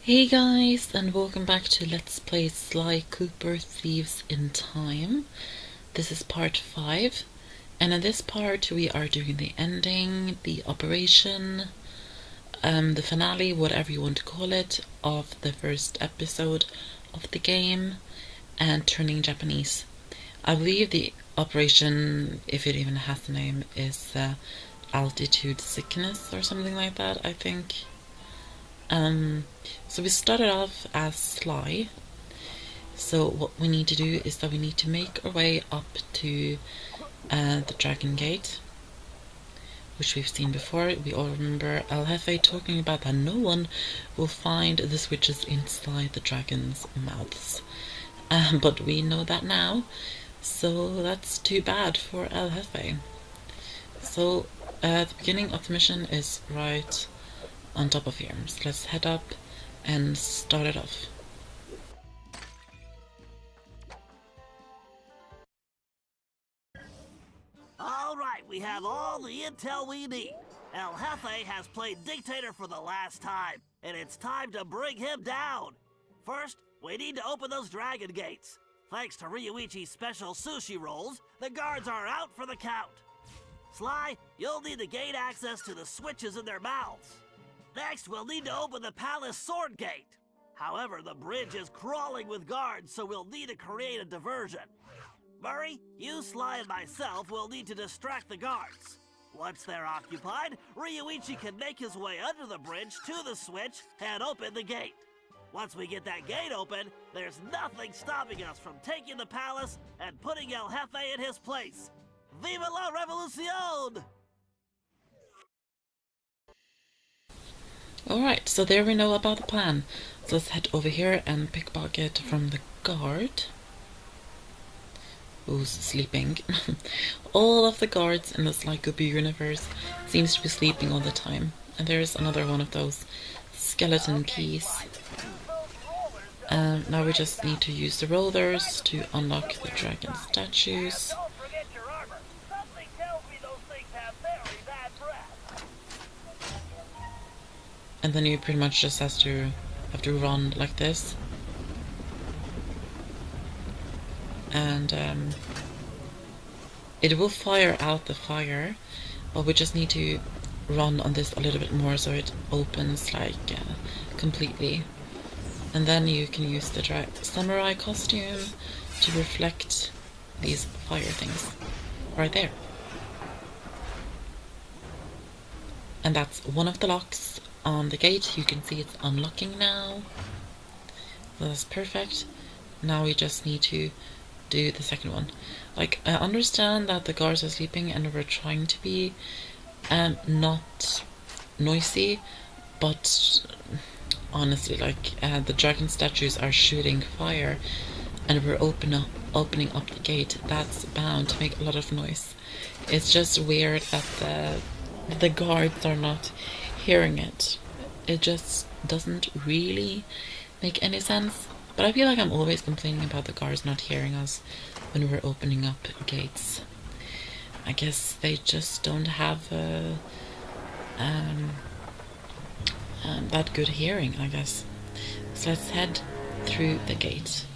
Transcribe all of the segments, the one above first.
Hey guys, and welcome back to Let's Play Sly Cooper Thieves in Time. This is part 5, and in this part we are doing the ending, the operation, the finale, whatever you want to call it, of the first episode of the game, and turning Japanese. I believe the operation, if it even has a name, is altitude sickness or something like that, I think. So we started off as Sly. So what we need to do is that we need to make our way up to the Dragon Gate, which we've seen before. We all remember El Jefe talking about that no one will find the switches inside the dragon's mouths. But we know that now, so that's too bad for El Jefe. So the beginning of the mission is right on top of here. So let's head up and start it off. All right, we have all the intel we need. El Jefe has played dictator for the last time, and it's time to bring him down. First, we need to open those dragon gates. Thanks to Ryuichi's special sushi rolls, the guards are out for the count. Sly, you'll need to gain access to the switches in their mouths. Next, we'll need to open the palace sword gate. However, the bridge is crawling with guards, so we'll need to create a diversion. Murray, you, Sly, and myself will need to distract the guards. Once they're occupied, Ryuichi can make his way under the bridge to the switch and open the gate. Once we get that gate open, there's nothing stopping us from taking the palace and putting El Jefe in his place. Viva la revolucion! Alright, so there we know about the plan. So let's head over here and pickpocket from the guard who's sleeping. All of the guards in the Sly Cooper universe seems to be sleeping all the time. And there's another one of those skeleton keys. Now we just need to use the rollers to unlock the dragon statues. And then you pretty much just have to run like this. And it will fire out the fire, but we just need to run on this a little bit more so it opens like completely. And then you can use the samurai costume to reflect these fire things right there. And that's one of the locks on the gate. You can see it's unlocking now. So that's perfect. Now we just need to do the second one. Like, I understand that the guards are sleeping and we're trying to be not noisy, but honestly, like, the dragon statues are shooting fire and we're opening up the gate. That's bound to make a lot of noise. It's just weird that the guards are not hearing it. It just doesn't really make any sense. But I feel like I'm always complaining about the guards not hearing us when we're opening up gates. I guess they just don't have that good hearing, I guess. So let's head through the gate.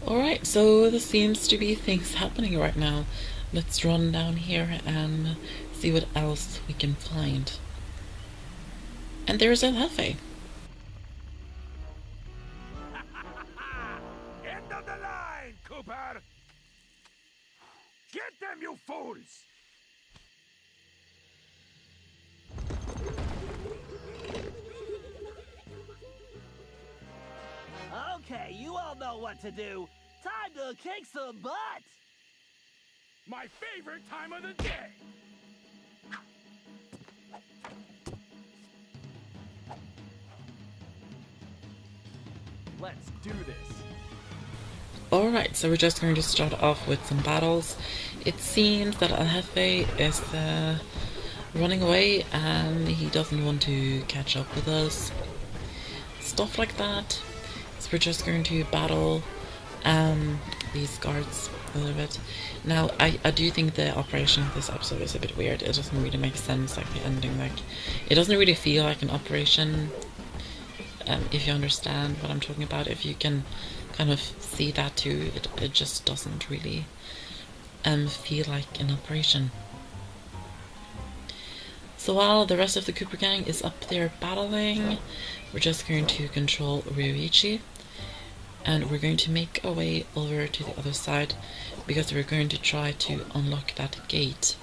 Alright, so there seems to be things happening right now. Let's run down here and see what else we can find. And there's El Jefe. End of the line, Cooper! Get them, you fools! Okay, you all know what to do. Time to kick some butt! My favorite time of the day! Let's do this. Alright, so we're just going to start off with some battles. It seems that El Jefe is running away and he doesn't want to catch up with us. Stuff like that. So we're just going to battle these guards a little bit. Now, I do think the operation of this episode is a bit weird. It doesn't really make sense, like the ending. Like, it doesn't really feel like an operation, if you understand what I'm talking about. If you can kind of see that too, it just doesn't really feel like an operation. So while the rest of the Cooper gang is up there battling, we're just going to control Ryuichi, and we're going to make our way over to the other side because we're going to try to unlock that gate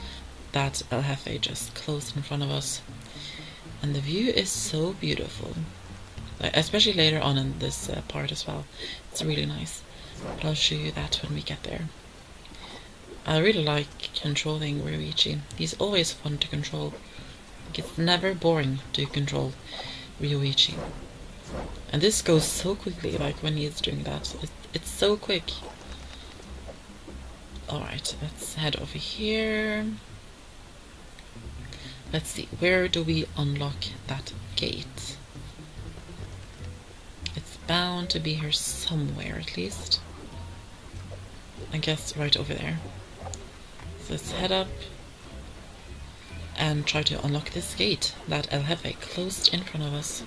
that El Jefe just closed in front of us. And the view is so beautiful, especially later on in this part as well. It's really nice, but I'll show you that when we get there. I really like controlling Ryuichi. He's always fun to control. It's never boring to control Ryuichi. And this goes so quickly, like when he's doing that. It's so quick. Alright, let's head over here. Let's see, where do we unlock that gate? It's bound to be here somewhere, at least. I guess right over there. So let's head up and try to unlock this gate that El Jefe closed in front of us.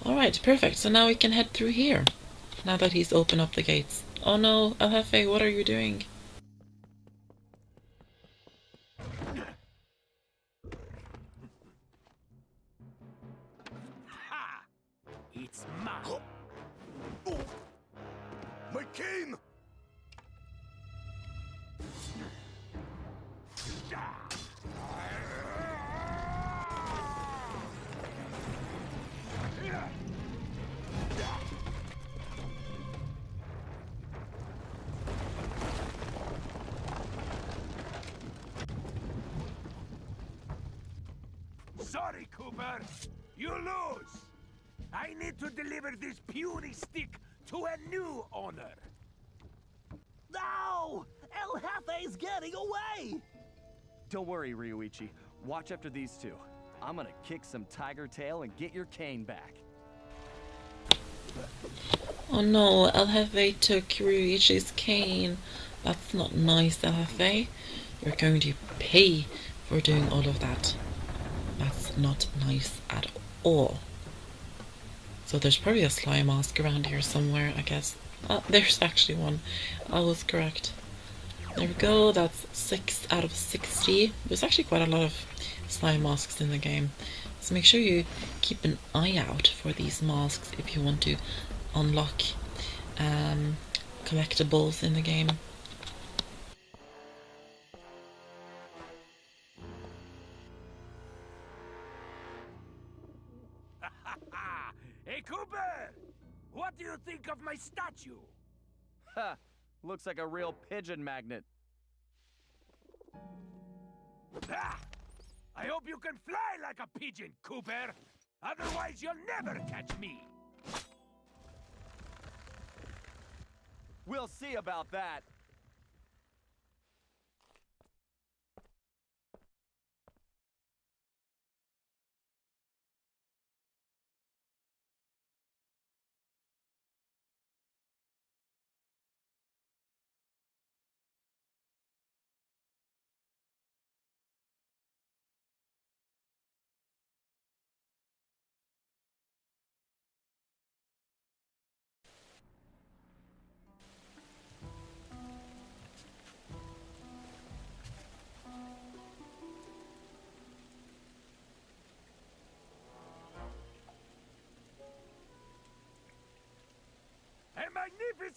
Alright, perfect. So now we can head through here. Now that he's opened up the gates. Oh no, El Jefe, what are you doing? Ha! It's mine! My cane! Sorry, Cooper. You lose. I need to deliver this puny stick to a new owner. No! El Jefe's getting away! Don't worry, Ryuichi. Watch after these two. I'm gonna kick some tiger tail and get your cane back. Oh no, El Jefe took Ryuichi's cane. That's not nice, El Jefe. You're going to pay for doing all of that. That's not nice at all. So there's probably a slime mask around here somewhere, I guess. Oh, there's actually one. I was correct. There we go, that's 6 out of 60. There's actually quite a lot of slime masks in the game. So make sure you keep an eye out for these masks if you want to unlock collectibles in the game. Hey, Cooper! What do you think of my statue? Ha! Looks like a real pigeon magnet. Ah! I hope you can fly like a pigeon, Cooper! Otherwise, you'll never catch me! We'll see about that.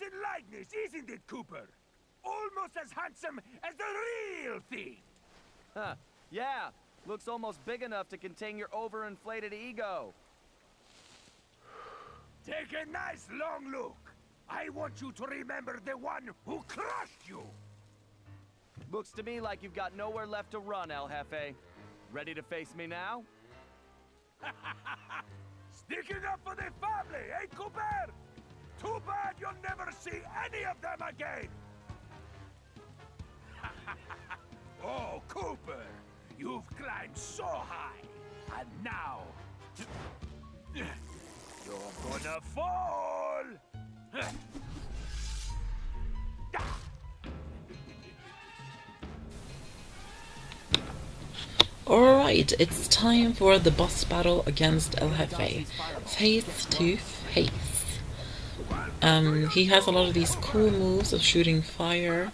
in likeness, isn't it, Cooper? Almost as handsome as the real thing. Huh. Yeah. Looks almost big enough to contain your overinflated ego. Take a nice long look. I want you to remember the one who crushed you. Looks to me like you've got nowhere left to run, El Jefe. Ready to face me now? Sticking up for the family, eh, Cooper? Too bad you'll never see any of them again. Oh, Cooper, you've climbed so high, and now you're gonna fall. Alright, it's time for the boss battle against El Jefe. Face to face. He has a lot of these cool moves of shooting fire.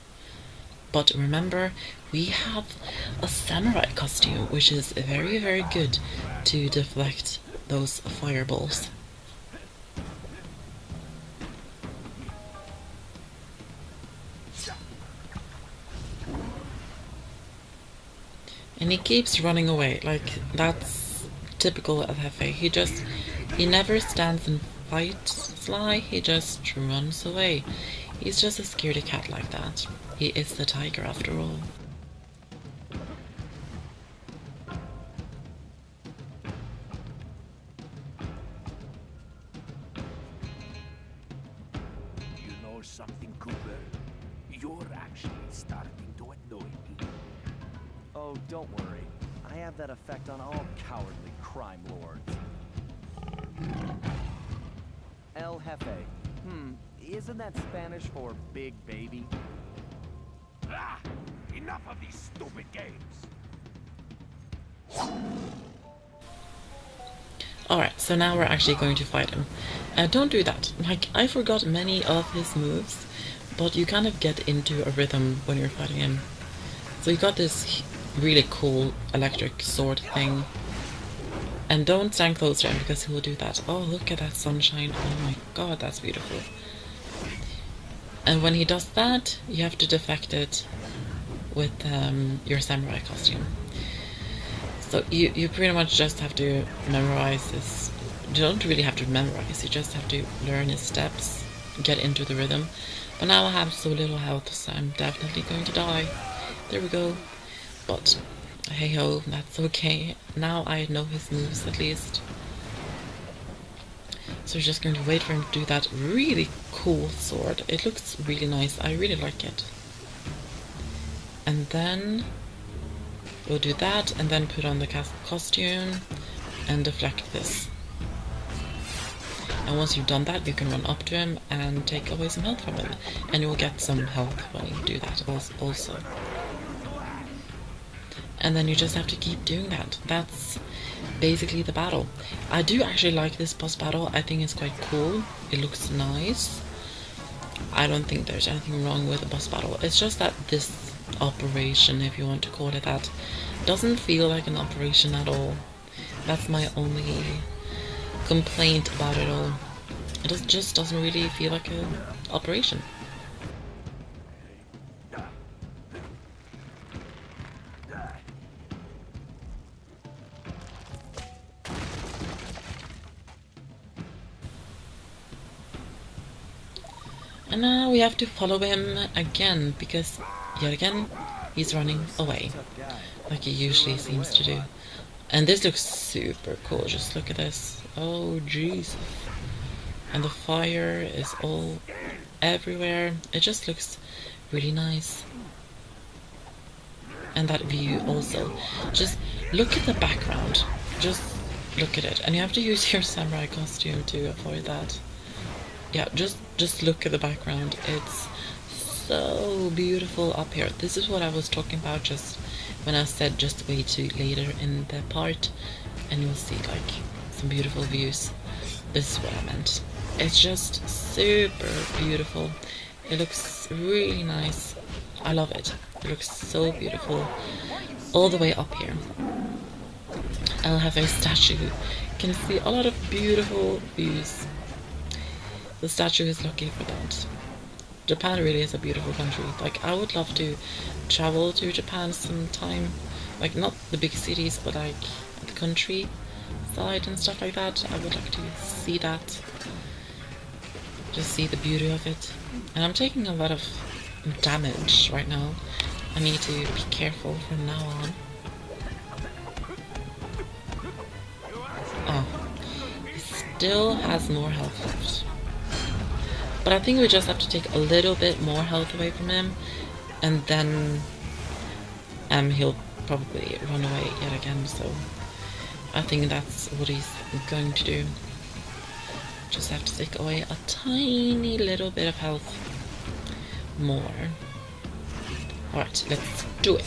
But remember, we have a samurai costume, which is very, very good to deflect those fireballs. And he keeps running away, like, that's typical of Jefe. He never stands and fights Sly, he just runs away. He's just a scaredy cat like that. He is the tiger after all. You know something, Cooper? You're actually starting to annoy me. Oh, don't worry. I have that effect on all cowardly crime lords. El Jefe. Isn't that Spanish for big baby? Ah! Enough of these stupid games! Alright, so now we're actually going to fight him. Don't do that. Like, I forgot many of his moves, but you kind of get into a rhythm when you're fighting him. So you got this really cool electric sword thing. And don't stand close to him because he will do that. Oh, look at that sunshine. Oh my god, that's beautiful. And when he does that, you have to deflect it with your samurai costume. So you pretty much just have to memorize this. You don't really have to memorize, you just have to learn his steps, get into the rhythm. But now I have so little health, so I'm definitely going to die. There we go. But hey ho, that's okay. Now I know his moves at least. So we're just going to wait for him to do that really cool sword. It looks really nice. I really like it. And then we'll do that and then put on the costume and deflect this. And once you've done that, you can run up to him and take away some health from him. And you'll get some health when you do that also. And then you just have to keep doing that. That's basically the battle. I do actually like this boss battle. I think it's quite cool. It looks nice. I don't think there's anything wrong with the boss battle. It's just that this operation, if you want to call it that, doesn't feel like an operation at all. That's my only complaint about it all. It just doesn't really feel like an operation. And now we have to follow him again, because yet again he's running away, like he usually seems to do. And this looks super cool, just look at this. Oh jeez. And the fire is all everywhere. It just looks really nice. And that view also. Just look at the background. Just look at it. And you have to use your samurai costume to avoid that. Yeah, just look at the background. It's so beautiful up here. This is what I was talking about just when I said just wait till later in the part and you'll see like some beautiful views. This is what I meant. It's just super beautiful. It looks really nice. I love it. It looks so beautiful all the way up here. I'll have a statue. You can see a lot of beautiful views. The statue is lucky for that. Japan really is a beautiful country. Like, I would love to travel to Japan sometime. Like, not the big cities, but like the country side and stuff like that. I would like to see that. Just see the beauty of it. And I'm taking a lot of damage right now. I need to be careful from now on. Oh, he still has more health left. But I think we just have to take a little bit more health away from him, and then he'll probably run away yet again, so I think that's what he's going to do. Just have to take away a tiny little bit of health more. Alright, let's do it.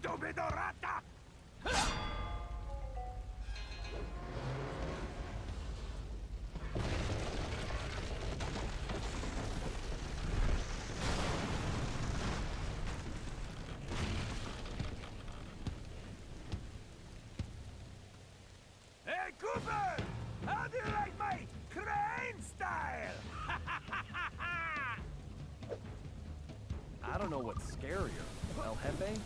Stupido rata! Hey, Cooper! How do you like my crane style? I don't know what's scarier, El Jefe?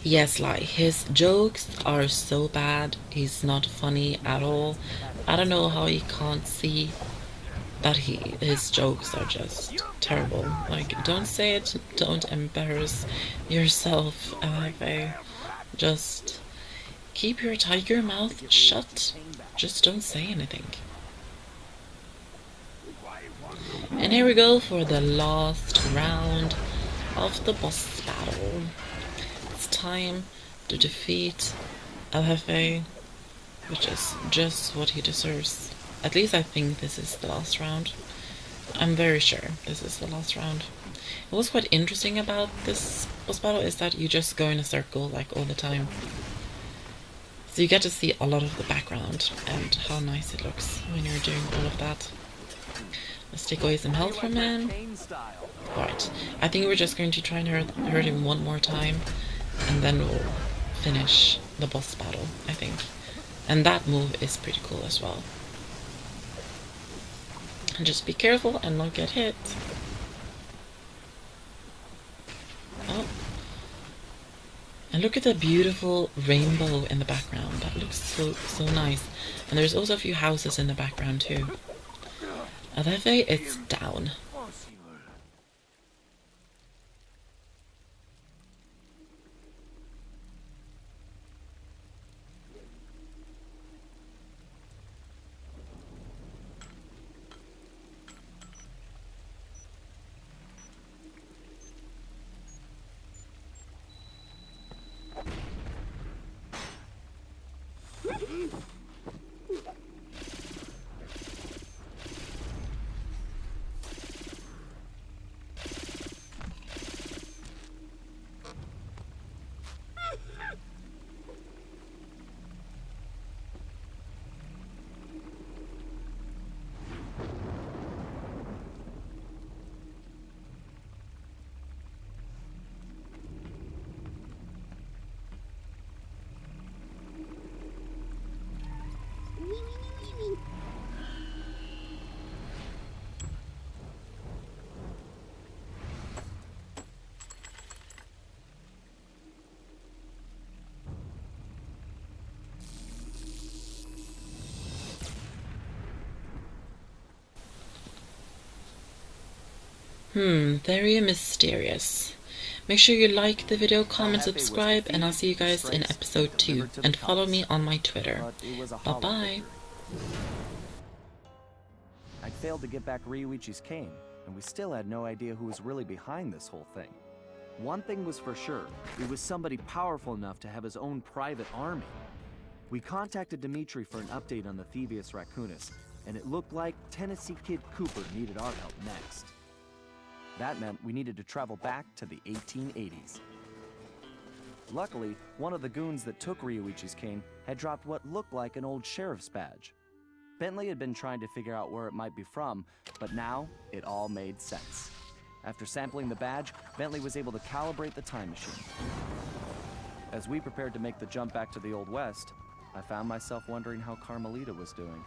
Yes, like, his jokes are so bad. He's not funny at all. I don't know how he can't see that his jokes are just terrible. Like, don't say it, don't embarrass yourself, LFA. Just keep your tiger mouth shut. Just don't say anything. And here we go for the last round of the boss battle. It's time to defeat El Jefe, which is just what he deserves. At least I think this is the last round. I'm very sure this is the last round. What's quite interesting about this boss battle is that you just go in a circle like all the time. So you get to see a lot of the background and how nice it looks when you're doing all of that. Let's take away some health from him. Alright, I think we're just going to try and hurt him one more time, and then we'll finish the boss battle, I think. And that move is pretty cool as well. And just be careful and not get hit. Oh. And look at the beautiful rainbow in the background. That looks so nice. And there's also a few houses in the background too. Jefe, it's down. Very mysterious. Make sure you like the video, comment, subscribe, and I'll see you guys in episode 2. And follow me on my Twitter. Bye-bye. I failed to get back Ryuichi's cane, and we still had no idea who was really behind this whole thing. One thing was for sure, it was somebody powerful enough to have his own private army. We contacted Dimitri for an update on the Thieves Raccoonus, and it looked like Tennessee Kid Cooper needed our help next. That meant we needed to travel back to the 1880s. Luckily, one of the goons that took Ryuichi's cane had dropped what looked like an old sheriff's badge. Bentley had been trying to figure out where it might be from, but now it all made sense. After sampling the badge, Bentley was able to calibrate the time machine. As we prepared to make the jump back to the Old West, I found myself wondering how Carmelita was doing.